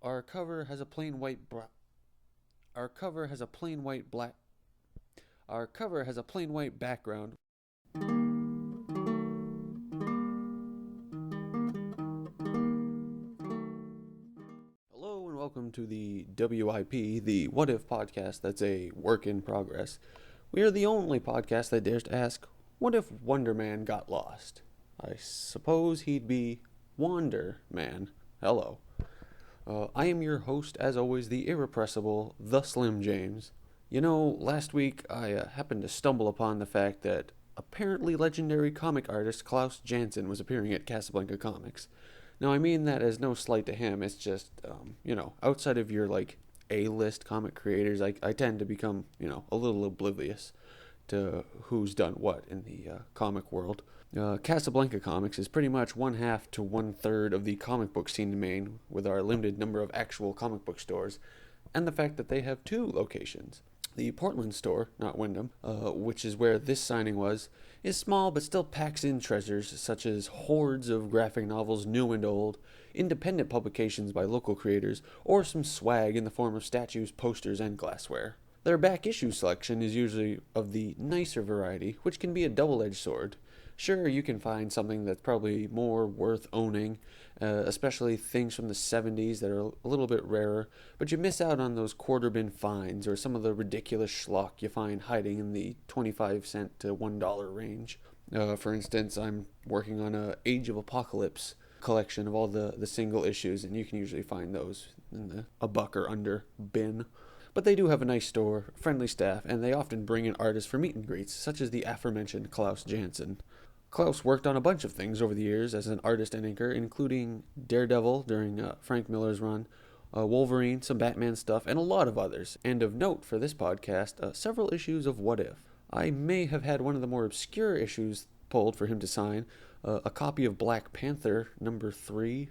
Our cover has a plain white Our cover has a plain white black. Our cover has a plain white background. Hello and welcome to the WIP, the What If podcast that's a work in progress. We are the only podcast that dares to ask, what if Wonder Man got lost? I suppose he'd be Wander Man. Hello. I am your host, as always, the irrepressible, the Slim James. You know, last week I happened to stumble upon the fact that apparently legendary comic artist Klaus Janson was appearing at Casablanca Comics. Now, I mean that as no slight to him, it's just, outside of your, A-list comic creators, I tend to become, a little oblivious to who's done what in the comic world. Casablanca Comics is pretty much 1/2 to 1/3 of the comic book scene in Maine, with our limited number of actual comic book stores, and the fact that they have two locations. The Portland store, not Wyndham, which is where this signing was, is small but still packs in treasures such as hordes of graphic novels, new and old, independent publications by local creators, or some swag in the form of statues, posters, and glassware. Their back issue selection is usually of the nicer variety, which can be a double-edged sword. Sure, you can find something that's probably more worth owning, especially things from the 70s that are a little bit rarer, but you miss out on those quarter bin finds or some of the ridiculous schlock you find hiding in the 25-cent to $1 range. For instance, I'm working on a Age of Apocalypse collection of all the single issues, and you can usually find those in a buck or under bin. But they do have a nice store, friendly staff, and they often bring in artists for meet and greets, such as the aforementioned Klaus Janson. Klaus worked on a bunch of things over the years as an artist and inker, including Daredevil during Frank Miller's run, Wolverine, some Batman stuff, and a lot of others. And of note for this podcast, several issues of What If. I may have had one of the more obscure issues pulled for him to sign, a copy of Black Panther number 3,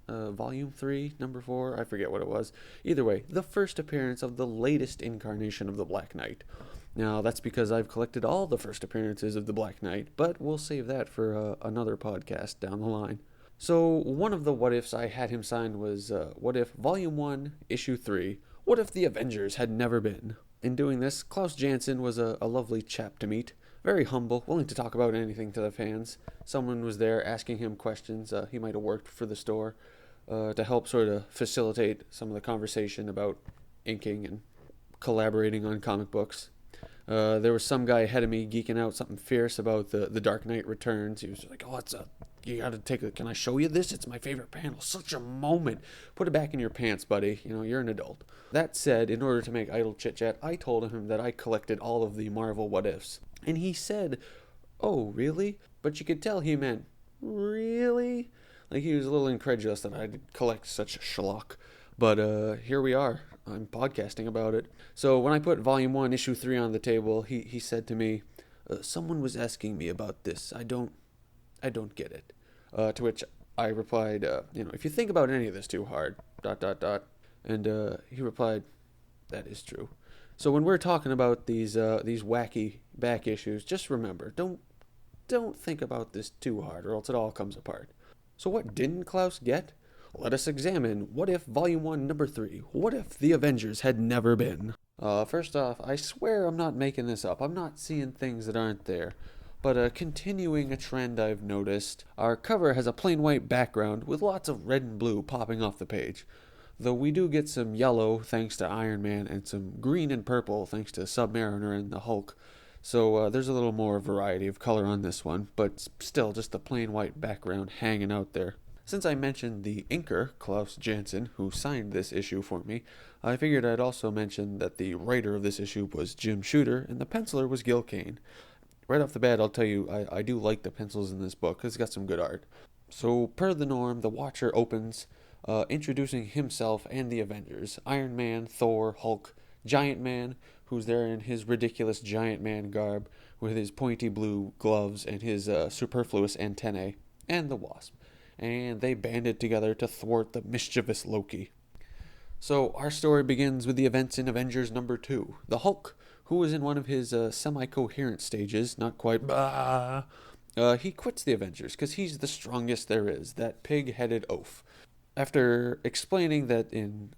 Volume 3, number 4, I forget what it was. Either way, the first appearance of the latest incarnation of the Black Knight. Now, that's because I've collected all the first appearances of the Black Knight, but we'll save that for another podcast down the line. So, one of the what ifs I had him sign was, What If Volume 1, Issue 3, What If the Avengers Had Never Been? In doing this, Klaus Janson was a lovely chap to meet. Very humble, willing to talk about anything to the fans. Someone was there asking him questions. He might have worked for the store to help sort of facilitate some of the conversation about inking and collaborating on comic books. There was some guy ahead of me geeking out something fierce about the Dark Knight Returns. He was like, "Oh, you gotta can I show you this? It's my favorite panel. Such a moment. Put it back in your pants, buddy. You're an adult." That said, in order to make idle chit-chat, I told him that I collected all of the Marvel What Ifs. And he said, "Oh, really?" But you could tell he meant, "Really?" Like he was a little incredulous that I'd collect such schlock. But here we are. I'm podcasting about it. So when I put Volume 1, Issue 3 on the table, he said to me, "Someone was asking me about this. I don't get it." To which I replied, "If you think about any of this too hard, ... And he replied, "That is true." So when we're talking about these wacky back issues, just remember, don't think about this too hard, or else it all comes apart. So what didn't Klaus get? Let us examine What If Volume 1, Number 3, What If the Avengers Had Never Been? First off, I swear I'm not making this up. I'm not seeing things that aren't there. But continuing a trend I've noticed, our cover has a plain white background with lots of red and blue popping off the page. Though we do get some yellow thanks to Iron Man and some green and purple thanks to Submariner and the Hulk. So there's a little more variety of color on this one, but still just a plain white background hanging out there. Since I mentioned the inker, Klaus Janson, who signed this issue for me, I figured I'd also mention that the writer of this issue was Jim Shooter, and the penciler was Gil Kane. Right off the bat, I'll tell you, I do like the pencils in this book, because it's got some good art. So, per the norm, the Watcher opens introducing himself and the Avengers. Iron Man, Thor, Hulk, Giant Man, who's there in his ridiculous Giant Man garb, with his pointy blue gloves and his superfluous antennae, and the Wasp. And they banded together to thwart the mischievous Loki. So our story begins with the events in Avengers number 2. The Hulk, who was in one of his semi-coherent stages, not quite he quits the Avengers because he's the strongest there is, that pig-headed oaf. After explaining that in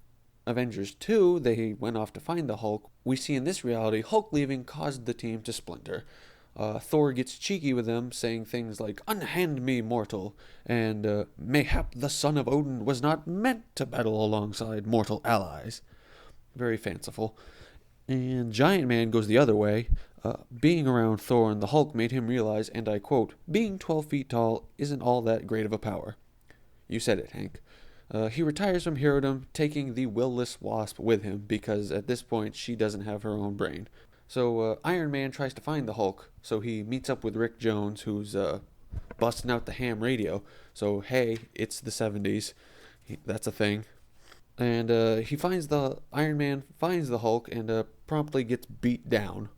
Avengers 2 they went off to find the Hulk, we see in this reality Hulk leaving caused the team to splinter. Thor gets cheeky with them, saying things like, "Unhand me, mortal," and "Mayhap the son of Odin was not meant to battle alongside mortal allies." Very fanciful. And Giant Man goes the other way. Being around Thor and the Hulk made him realize, and I quote, "Being 12 feet tall isn't all that great of a power." You said it, Hank. He retires from herodom, taking the willless Wasp with him, because at this point she doesn't have her own brain. So Iron Man tries to find the Hulk, so he meets up with Rick Jones, who's busting out the ham radio. So hey, it's the 70s. That's a thing. And Iron Man finds the Hulk and promptly gets beat down.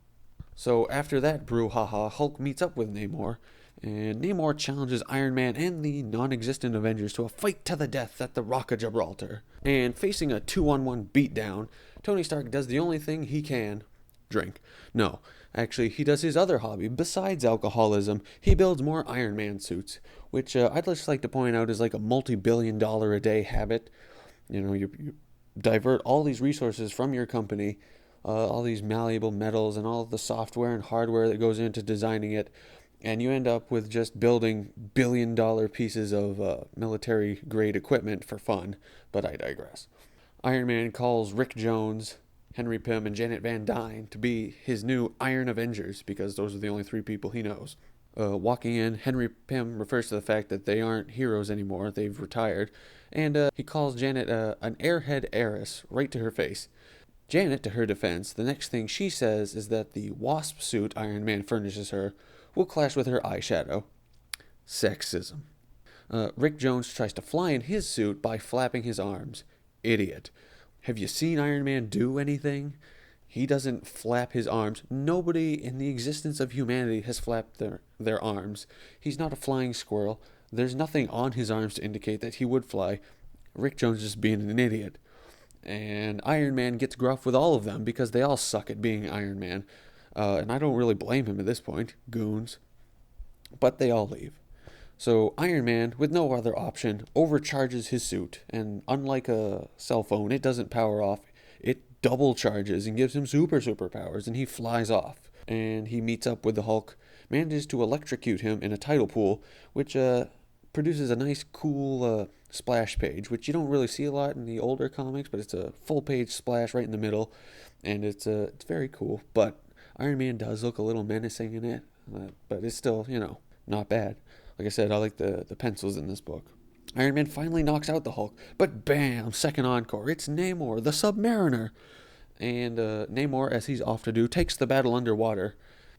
So after that brouhaha, Hulk meets up with Namor, and Namor challenges Iron Man and the non-existent Avengers to a fight to the death at the Rock of Gibraltar. And facing a 2-on-1 beatdown, Tony Stark does the only thing he can: drink. No, actually, he does his other hobby. Besides alcoholism, he builds more Iron Man suits, which I'd just like to point out is like a multi-billion-dollar-a-day habit. You divert all these resources from your company, all these malleable metals and all the software and hardware that goes into designing it, and you end up with just building billion-dollar pieces of military-grade equipment for fun. But I digress. Iron Man calls Rick Jones, Henry Pym, and Janet Van Dyne to be his new Iron Avengers, because those are the only 3 people he knows. Walking in, Henry Pym refers to the fact that they aren't heroes anymore, they've retired, and he calls Janet an airhead heiress right to her face. Janet, to her defense, the next thing she says is that the Wasp suit Iron Man furnishes her will clash with her eyeshadow. Sexism. Rick Jones tries to fly in his suit by flapping his arms. Idiot. Have you seen Iron Man do anything? He doesn't flap his arms. Nobody in the existence of humanity has flapped their arms. He's not a flying squirrel. There's nothing on his arms to indicate that he would fly. Rick Jones is just being an idiot. And Iron Man gets gruff with all of them because they all suck at being Iron Man. And I don't really blame him at this point. Goons. But they all leave. So Iron Man, with no other option, overcharges his suit. And unlike a cell phone, it doesn't power off. It double charges and gives him superpowers, and he flies off. And he meets up with the Hulk, manages to electrocute him in a tidal pool, which produces a nice, cool splash page, which you don't really see a lot in the older comics, but it's a full-page splash right in the middle, and it's very cool. But Iron Man does look a little menacing in it, but it's still, not bad. Like I said, I like the pencils in this book. Iron Man finally knocks out the Hulk, but bam, second encore, it's Namor, the Submariner. And Namor, as he's off to do, takes the battle underwater.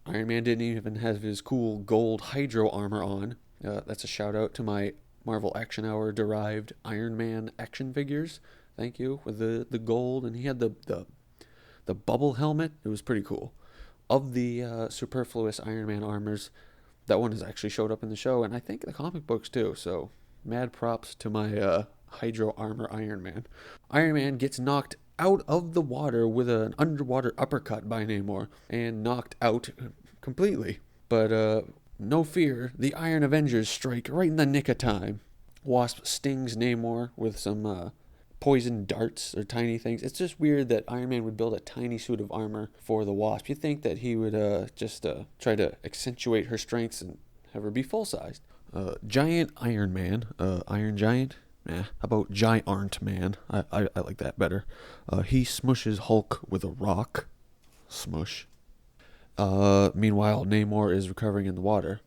Iron Man didn't even have his cool gold Hydro armor on. That's a shout out to my Marvel Action Hour derived Iron Man action figures. Thank you, with the gold, and he had the bubble helmet. It was pretty cool. Of the superfluous Iron Man armors, that one has actually showed up in the show, and I think the comic books too, so mad props to my Hydro Armor Iron Man. Iron Man gets knocked out of the water with an underwater uppercut by Namor, and knocked out completely. But no fear, the Iron Avengers strike right in the nick of time. Wasp stings Namor with some poison darts or tiny things. It's just weird that Iron Man would build a tiny suit of armor for the Wasp. You'd think that he would just try to accentuate her strengths and have her be full-sized. Giant Iron Man, Iron Giant? How about Giant Man? I like that better. He smushes Hulk with a rock. Smush. Meanwhile, Namor is recovering in the water.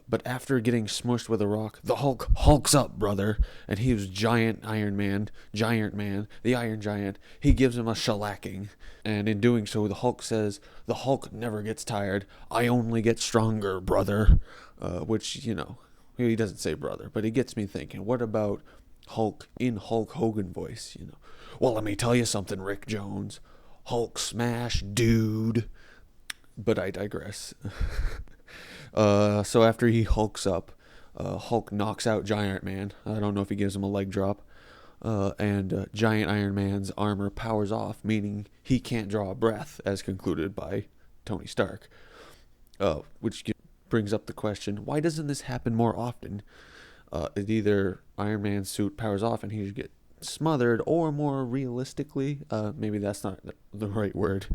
But after getting smushed with a rock, the Hulk hulks up, brother. And he was Giant Man, the Iron Giant. He gives him a shellacking. And in doing so, the Hulk says, "The Hulk never gets tired. I only get stronger, brother." Which, he doesn't say brother, but it gets me thinking, what about Hulk in Hulk Hogan voice? Well, let me tell you something, Rick Jones. Hulk smash, dude. But I digress. So after he hulks up, Hulk knocks out Giant Man. I don't know if he gives him a leg drop. And Giant Iron Man's armor powers off, meaning he can't draw a breath, as concluded by Tony Stark. Which brings up the question, why doesn't this happen more often? It either Iron Man's suit powers off and he get smothered, or more realistically, maybe that's not the right word,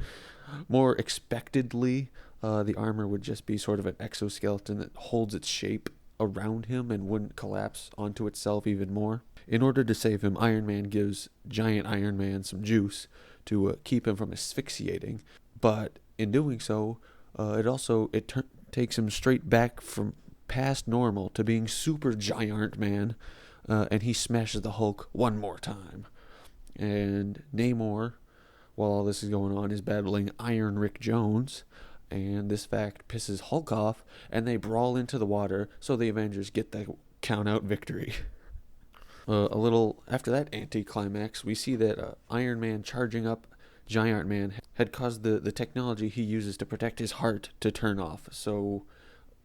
more expectedly, the armor would just be sort of an exoskeleton that holds its shape around him and wouldn't collapse onto itself even more. In order to save him, Iron Man gives Giant Iron Man some juice to keep him from asphyxiating, but in doing so, it takes him straight back from past normal to being Super Giant Man, and he smashes the Hulk one more time. And Namor, while all this is going on, is battling Iron Rick Jones, and this fact pisses Hulk off, and they brawl into the water, so the Avengers get the count-out victory. A little after that anticlimax, we see that Iron Man charging up Giant Man had caused the technology he uses to protect his heart to turn off. So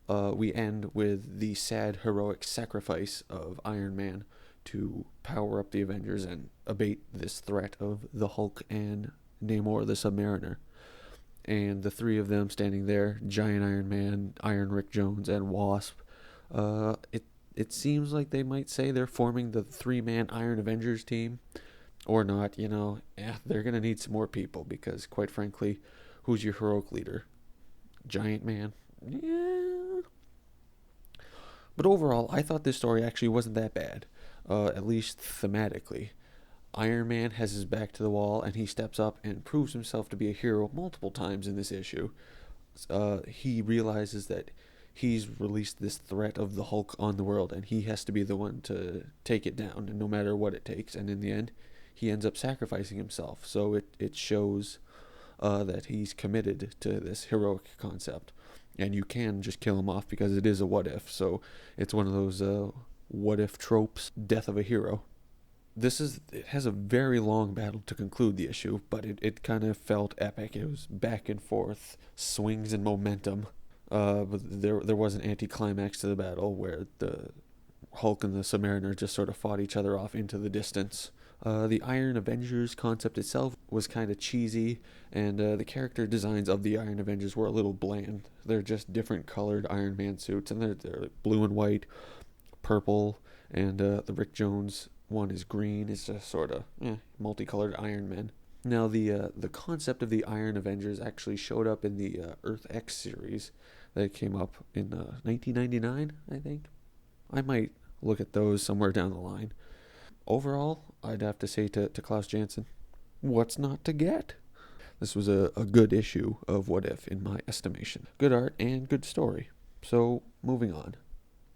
we end with the sad heroic sacrifice of Iron Man to power up the Avengers and abate this threat of the Hulk and Namor the Submariner. And the three of them standing there, Giant Iron Man, Iron Rick Jones, and Wasp, it seems like they might say they're forming the three-man Iron Avengers team. Or not, they're going to need some more people because, quite frankly, who's your heroic leader? Giant Man? Yeah. But overall, I thought this story actually wasn't that bad, at least thematically. Iron Man has his back to the wall, and he steps up and proves himself to be a hero multiple times in this issue. He realizes that he's released this threat of the Hulk on the world, and he has to be the one to take it down, and no matter what it takes. And in the end, he ends up sacrificing himself. So it shows that he's committed to this heroic concept. And you can just kill him off because it is a what if. So it's one of those what if tropes, death of a hero. It has a very long battle to conclude the issue, but it kind of felt epic. It was back and forth, swings and momentum. But there was an anticlimax to the battle where the Hulk and the Submariner just sort of fought each other off into the distance. The Iron Avengers concept itself was kind of cheesy, and the character designs of the Iron Avengers were a little bland. They're just different colored Iron Man suits, and they're like blue and white, purple, and the Rick Jones one is green. It's just sort of multicolored Iron Men. Now, the concept of the Iron Avengers actually showed up in the Earth X series that came up in 1999, I think. I might look at those somewhere down the line. Overall, I'd have to say to Klaus Janson, what's not to get? This was a good issue of What If, in my estimation. Good art and good story. So, moving on.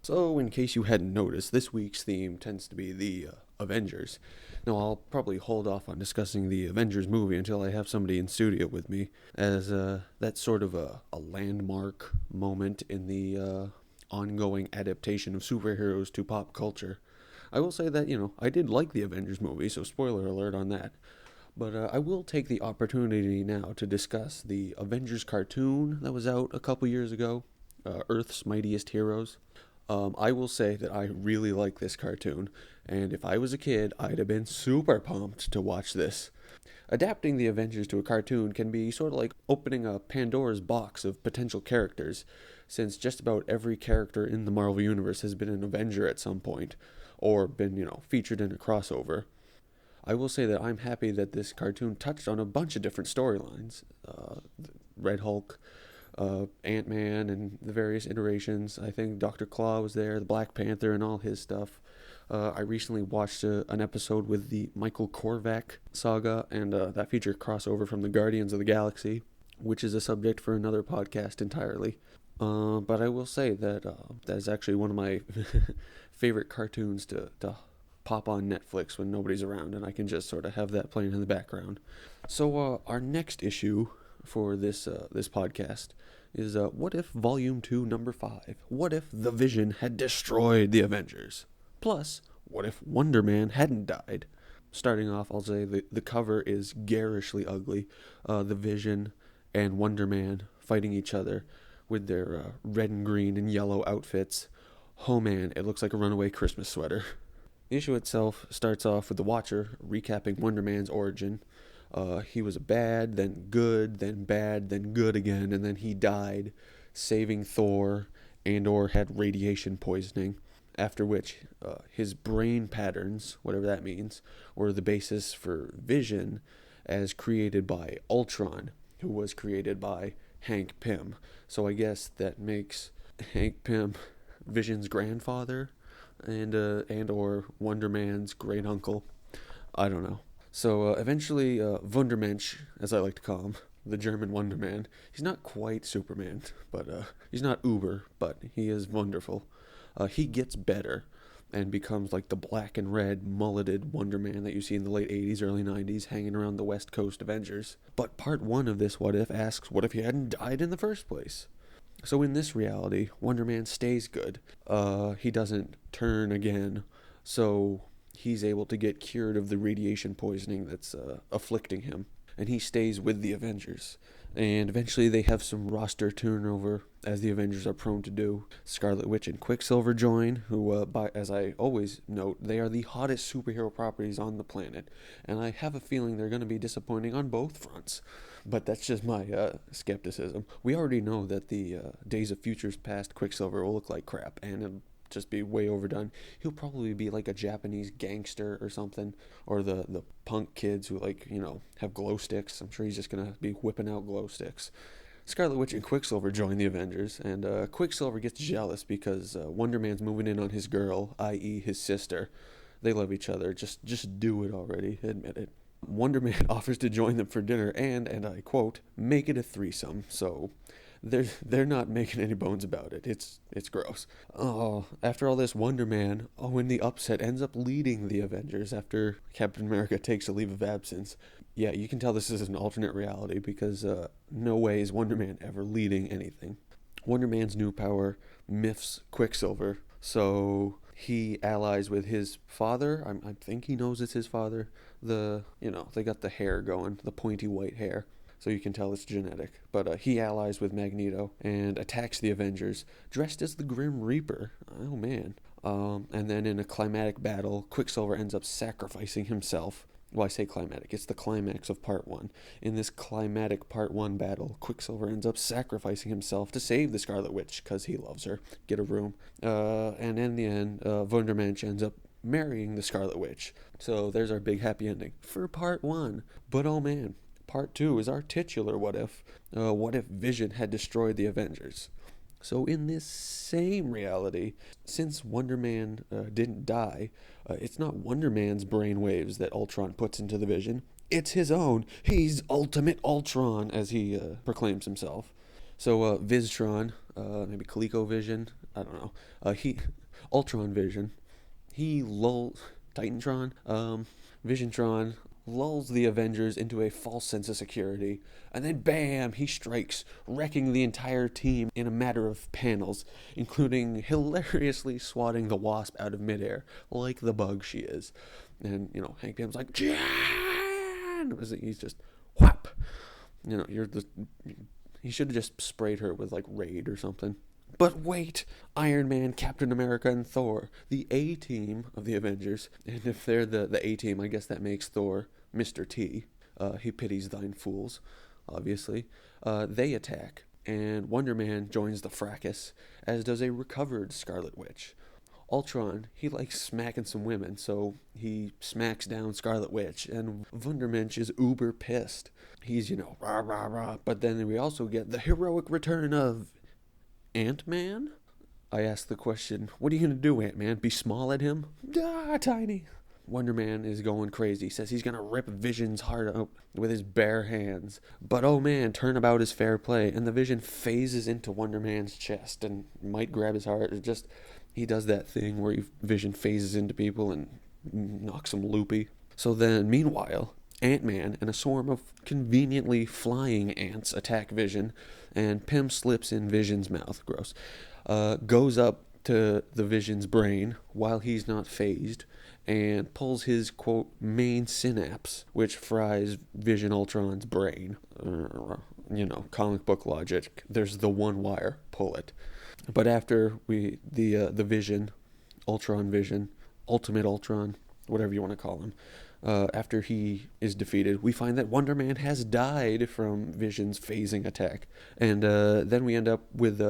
So, in case you hadn't noticed, this week's theme tends to be the Avengers. Now, I'll probably hold off on discussing the Avengers movie until I have somebody in studio with me, as that's sort of a landmark moment in the ongoing adaptation of superheroes to pop culture. I will say that, I did like the Avengers movie, so spoiler alert on that. But I will take the opportunity now to discuss the Avengers cartoon that was out a couple years ago, Earth's Mightiest Heroes. I will say that I really like this cartoon, and if I was a kid, I'd have been super pumped to watch this. Adapting the Avengers to a cartoon can be sort of like opening a Pandora's box of potential characters, since just about every character in the Marvel Universe has been an Avenger at some point, or been, featured in a crossover. I will say that I'm happy that this cartoon touched on a bunch of different storylines. Red Hulk, Ant-Man, and the various iterations. I think Dr. Claw was there, the Black Panther, and all his stuff. I recently watched an episode with the Michael Korvac saga, and that featured crossover from the Guardians of the Galaxy, which is a subject for another podcast entirely. But I will say that that is actually one of my favorite cartoons to pop on Netflix when nobody's around, and I can just sort of have that playing in the background. So our next issue for this podcast is What If Volume 2, Number 5? What if the Vision had destroyed the Avengers? Plus, what if Wonder Man hadn't died? Starting off, I'll say the cover is garishly ugly. The Vision and Wonder Man fighting each other with their red and green and yellow outfits. Oh man, it looks like a runaway Christmas sweater. The issue itself starts off with the Watcher recapping Wonder Man's origin. He was bad, then good, then bad, then good again, and then he died, saving Thor and or had radiation poisoning. after which his brain patterns, whatever that means, were the basis for Vision as created by Ultron, who was created by Hank Pym. So I guess that makes Hank Pym Vision's grandfather and or Wonder Man's great uncle. I don't know. So eventually, Wundermensch, as I like to call him, the German Wonder Man. He's not quite Superman, but he's not Uber, but he is wonderful. He gets better and becomes like the black and red mulleted Wonder Man that you see in the late 80s, early 90s, hanging around the West Coast Avengers. But part 1 of this What If asks, what if he hadn't died in the first place? So in this reality, Wonder Man stays good. He doesn't turn again, so he's able to get cured of the radiation poisoning that's afflicting him. And he stays with the Avengers. And eventually they have some roster turnover, as the Avengers are prone to do. Scarlet Witch and Quicksilver join, who, as I always note, they are the hottest superhero properties on the planet. And I have a feeling they're going to be disappointing on both fronts. But that's just my skepticism. We already know that the Days of Futures Past Quicksilver will look like crap, and it'll just be way overdone. He'll probably be like a Japanese gangster or something, or the punk kids who have glow sticks. I'm sure he's just gonna be whipping out glow sticks. Scarlet Witch and Quicksilver join the Avengers, and Quicksilver gets jealous because Wonder Man's moving in on his girl, i.e. his sister. They love each other. Just do it already. Admit it. Wonder Man offers to join them for dinner and I quote, make it a threesome. So they're not making any bones about it. It's gross. Oh, after all this, Wonder Man, in the upset, ends up leading the Avengers after Captain America takes a leave of absence. Yeah, you can tell this is an alternate reality because no way is Wonder Man ever leading anything. Wonder Man's new power miffs Quicksilver, so he allies with his father. I think he knows it's his father. They got the hair going, the pointy white hair. So you can tell it's genetic. But he allies with Magneto and attacks the Avengers, dressed as the Grim Reaper. Oh, man. And then in a climatic battle, Quicksilver ends up sacrificing himself. Well, I say climatic. It's the climax of Part 1. In this climatic Part 1 battle, Quicksilver ends up sacrificing himself to save the Scarlet Witch, because he loves her. Get a room. And in the end, Wundermensch ends up marrying the Scarlet Witch. So there's our big happy ending for Part 1. But oh man, Part 2 is our titular What If. What if Vision had destroyed the Avengers? So in this same reality, since Wonder Man didn't die, it's not Wonder Man's brainwaves that Ultron puts into the Vision. It's his own. He's Ultimate Ultron, as he proclaims himself. So Viztron, maybe ColecoVision, I don't know. Ultron Vision, he lulls Titantron, Visiontron lulls the Avengers into a false sense of security, and then bam, he strikes, wrecking the entire team in a matter of panels, including hilariously swatting the Wasp out of midair, like the bug she is. And, Hank Pym's like, Jan! He's just, whap! He should have just sprayed her with, Raid or something. But wait, Iron Man, Captain America, and Thor, the A-team of the Avengers, and if they're the A-team, I guess that makes Thor Mr. T. He pities thine fools, obviously. They attack, and Wonder Man joins the fracas, as does a recovered Scarlet Witch. Ultron, he likes smacking some women, so he smacks down Scarlet Witch, and Wundermensch is uber pissed. He's, rah, rah, rah, but then we also get the heroic return of Ant-Man? I ask the question, what are you going to do, Ant-Man? Be small at him? Ah, tiny. Wonder Man is going crazy. Says he's going to rip Vision's heart out with his bare hands. But oh man, turnabout is fair play. And the Vision phases into Wonder Man's chest and might grab his heart. He does that thing where Vision phases into people and knocks them loopy. So then, meanwhile, Ant-Man and a swarm of conveniently flying ants attack Vision, and Pym slips in Vision's mouth, gross, goes up to the Vision's brain while he's not phased, and pulls his, quote, main synapse, which fries Vision Ultron's brain. Comic book logic. There's the one wire. Pull it. But after the Vision, Ultron Vision, Ultimate Ultron, whatever you want to call him, after he is defeated, we find that Wonder Man has died from Vision's phasing attack. And then we end up with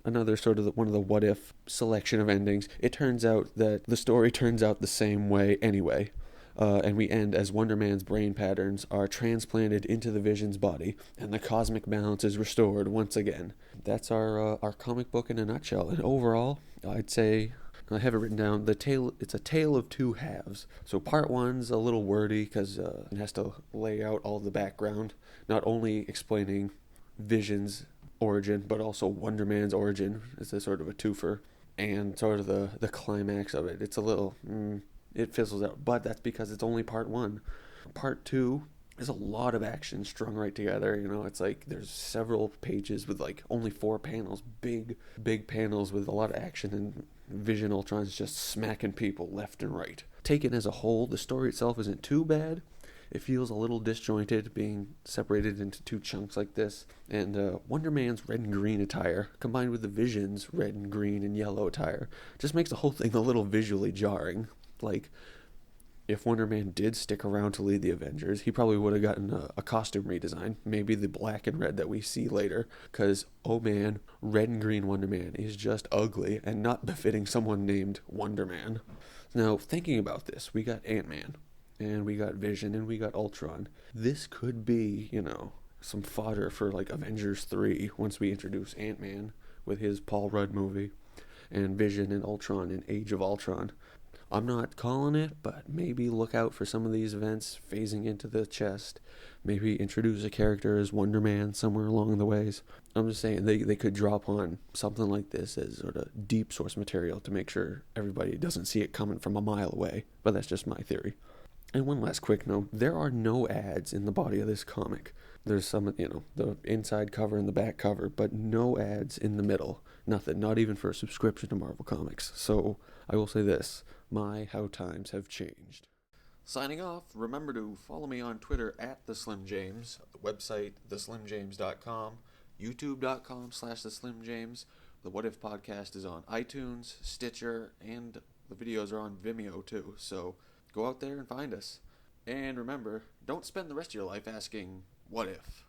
another sort of one of the what if selection of endings. It turns out that the story turns out the same way anyway. And we end as Wonder Man's brain patterns are transplanted into the Vision's body, and the cosmic balance is restored once again. That's our comic book in a nutshell. And overall, I'd say I have it written down. It's a tale of two halves. So part one's a little wordy because it has to lay out all the background, not only explaining Vision's origin, but also Wonder Man's origin. It's a sort of a twofer, and sort of the climax of it. It's a little. It fizzles out, but that's because it's only part one. Part two is a lot of action strung right together. It's like there's several pages with like only 4 panels, big panels with a lot of action, and Vision Ultron's just smacking people left and right. Taken as a whole, the story itself isn't too bad. It feels a little disjointed, being separated into 2 chunks like this. And Wonder Man's red and green attire, combined with the Vision's red and green and yellow attire, just makes the whole thing a little visually jarring. Like, if Wonder Man did stick around to lead the Avengers, he probably would have gotten a costume redesign, maybe the black and red that we see later, because, oh man, red and green Wonder Man is just ugly and not befitting someone named Wonder Man. Now, thinking about this, we got Ant-Man, and we got Vision, and we got Ultron. This could be, some fodder for, like, Avengers 3 once we introduce Ant-Man with his Paul Rudd movie, and Vision and Ultron in Age of Ultron. I'm not calling it, but maybe look out for some of these events phasing into the chest. Maybe introduce a character as Wonder Man somewhere along the ways. I'm just saying they could drop on something like this as sort of deep source material to make sure everybody doesn't see it coming from a mile away. But that's just my theory. And one last quick note, there are no ads in the body of this comic. There's some, the inside cover and the back cover, but no ads in the middle. Nothing, not even for a subscription to Marvel Comics. So I will say this, how times have changed. Signing off, remember to follow me on Twitter at TheSlimJames, the website theslimjames.com, youtube.com/theslimjames. The What If podcast is on iTunes, Stitcher, and the videos are on Vimeo too, so go out there and find us. And remember, don't spend the rest of your life asking, what if?